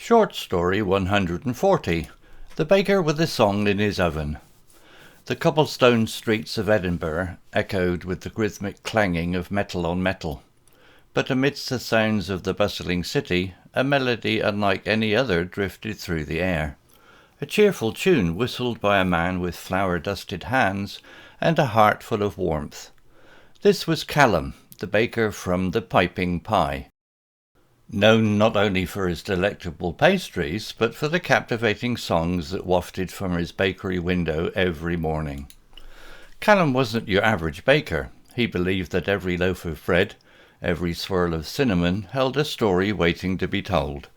Short story 140. The Baker with a Song in His Oven. The cobblestone streets of Edinburgh echoed with the rhythmic clanging of metal on metal. But amidst the sounds of the bustling city, a melody unlike any other drifted through the air. A cheerful tune whistled by a man with flour-dusted hands and a heart full of warmth. This was Callum, the baker from the Piping Pie. Known not only for his delectable pastries, but for the captivating songs that wafted from his bakery window every morning. Callum wasn't your average baker. He believed that every loaf of bread, every swirl of cinnamon, held a story waiting to be told.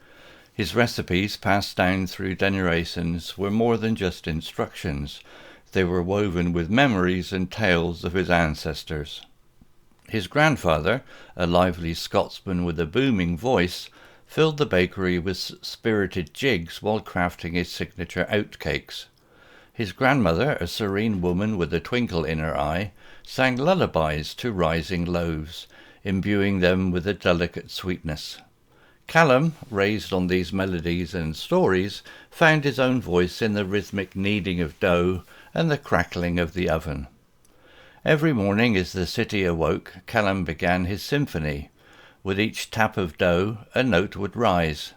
His recipes, passed down through generations, were more than just instructions. They were woven with memories and tales of his ancestors. His grandfather, a lively Scotsman with a booming voice, filled the bakery with spirited jigs while crafting his signature oatcakes. His grandmother, a serene woman with a twinkle in her eye, sang lullabies to rising loaves, imbuing them with a delicate sweetness. Callum, raised on these melodies and stories, found his own voice in the rhythmic kneading of dough and the crackling of the oven. Every morning as the city awoke, Callum began his symphony. With each tap of dough, a note would rise.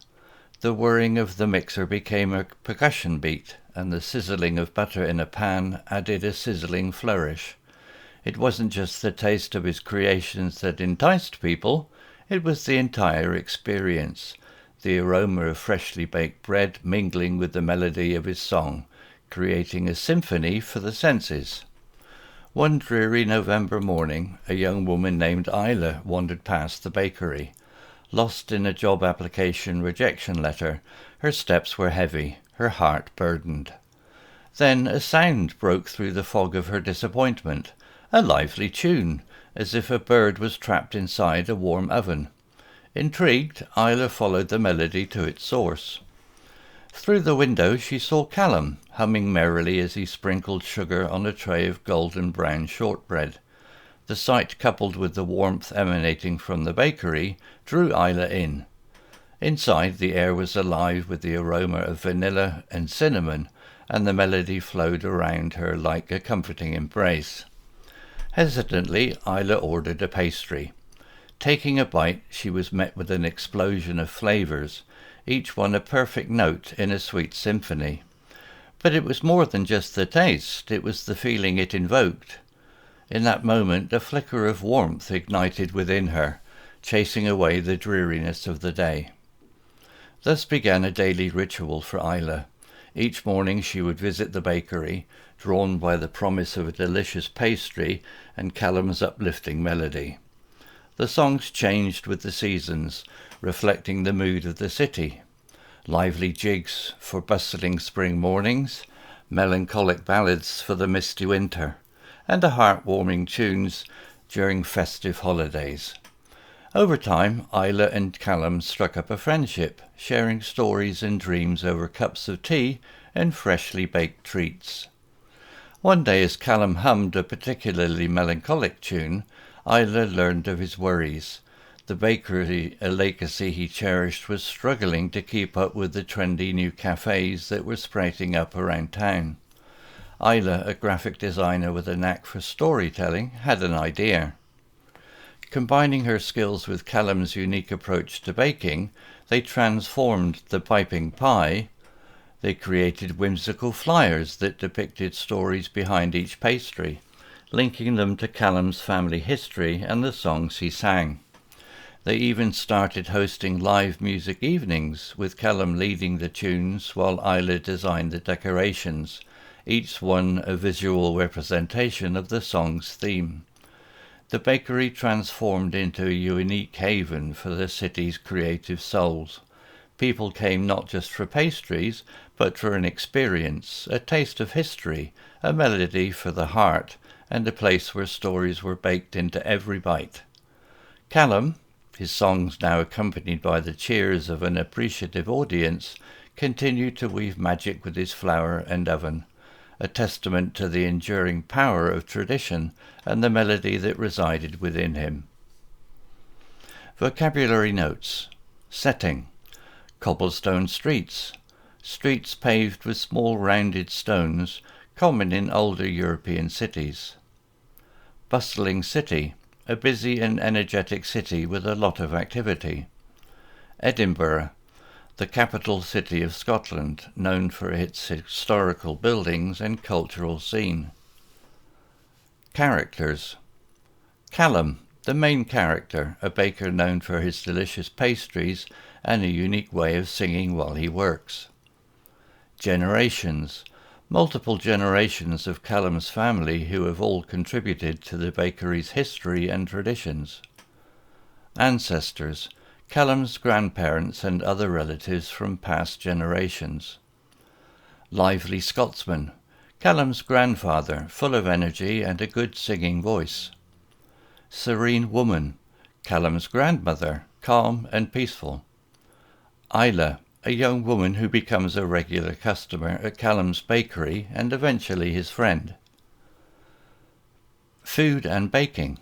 The whirring of the mixer became a percussion beat, and the sizzling of butter in a pan added a sizzling flourish. It wasn't just the taste of his creations that enticed people, it was the entire experience, the aroma of freshly baked bread mingling with the melody of his song, creating a symphony for the senses. One dreary November morning, a young woman named Isla wandered past the bakery. Lost in a job application rejection letter, her steps were heavy, her heart burdened. Then a sound broke through the fog of her disappointment, a lively tune, as if a bird was trapped inside a warm oven. Intrigued, Isla followed the melody to its source. Through the window she saw Callum, humming merrily as he sprinkled sugar on a tray of golden brown shortbread. The sight, coupled with the warmth emanating from the bakery, drew Isla in. Inside, the air was alive with the aroma of vanilla and cinnamon, and the melody flowed around her like a comforting embrace. Hesitantly, Isla ordered a pastry. Taking a bite, she was met with an explosion of flavours, each one a perfect note in a sweet symphony. But it was more than just the taste, it was the feeling it invoked. In that moment, a flicker of warmth ignited within her, chasing away the dreariness of the day. Thus began a daily ritual for Isla. Each morning she would visit the bakery, drawn by the promise of a delicious pastry and Callum's uplifting melody. The songs changed with the seasons, reflecting the mood of the city. Lively jigs for bustling spring mornings, melancholic ballads for the misty winter, and heartwarming tunes during festive holidays. Over time, Isla and Callum struck up a friendship, sharing stories and dreams over cups of tea and freshly baked treats. One day, as Callum hummed a particularly melancholic tune, Isla learned of his worries. The bakery, a legacy he cherished, was struggling to keep up with the trendy new cafes that were sprouting up around town. Isla, a graphic designer with a knack for storytelling, had an idea. Combining her skills with Callum's unique approach to baking, they transformed the Piping Pie. They created whimsical flyers that depicted stories behind each pastry, linking them to Callum's family history and the songs he sang. They even started hosting live music evenings, with Callum leading the tunes while Isla designed the decorations, each one a visual representation of the song's theme. The bakery transformed into a unique haven for the city's creative souls. People came not just for pastries, but for an experience, a taste of history, a melody for the heart, and a place where stories were baked into every bite. Callum, his songs now accompanied by the cheers of an appreciative audience, continued to weave magic with his flour and oven, a testament to the enduring power of tradition and the melody that resided within him. Vocabulary notes. Setting. Cobblestone streets. Streets paved with small rounded stones, common in older European cities. Bustling city. A busy and energetic city with a lot of activity. Edinburgh. The capital city of Scotland, known for its historical buildings and cultural scene. Characters. Callum, the main character, a baker known for his delicious pastries and a unique way of singing while he works. Generations. Multiple generations of Callum's family who have all contributed to the bakery's history and traditions. Ancestors. Callum's grandparents and other relatives from past generations. Lively Scotsman. Callum's grandfather, full of energy and a good singing voice. Serene woman. Callum's grandmother, calm and peaceful. Isla, a young woman who becomes a regular customer at Callum's bakery and eventually his friend. Food and baking.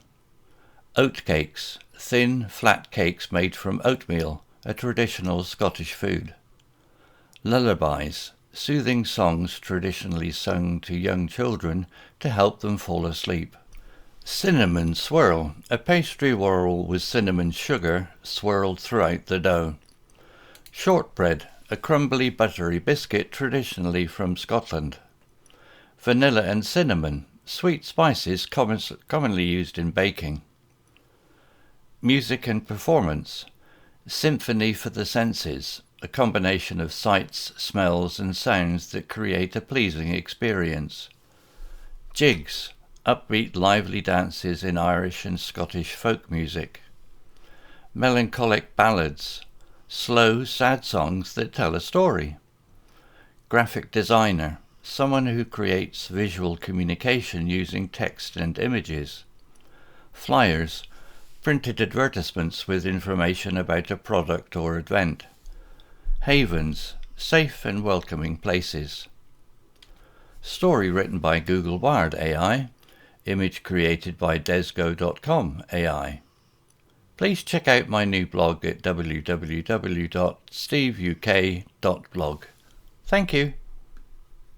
Oatcakes, thin, flat cakes made from oatmeal, a traditional Scottish food. Lullabies, soothing songs traditionally sung to young children to help them fall asleep. Cinnamon swirl, a pastry whorl with cinnamon sugar swirled throughout the dough. Shortbread, a crumbly buttery biscuit traditionally from Scotland. Vanilla and cinnamon, sweet spices commonly used in baking. Music and performance. Symphony for the senses, a combination of sights, smells and sounds that create a pleasing experience. Jigs, upbeat lively dances in Irish and Scottish folk music. Melancholic ballads, slow, sad songs that tell a story. Graphic designer, someone who creates visual communication using text and images. Flyers, printed advertisements with information about a product or event. Havens, safe and welcoming places. Story written by Google Bard AI. Image created by desgo.com AI. Please check out my new blog at www.steveuk.blog. Thank you.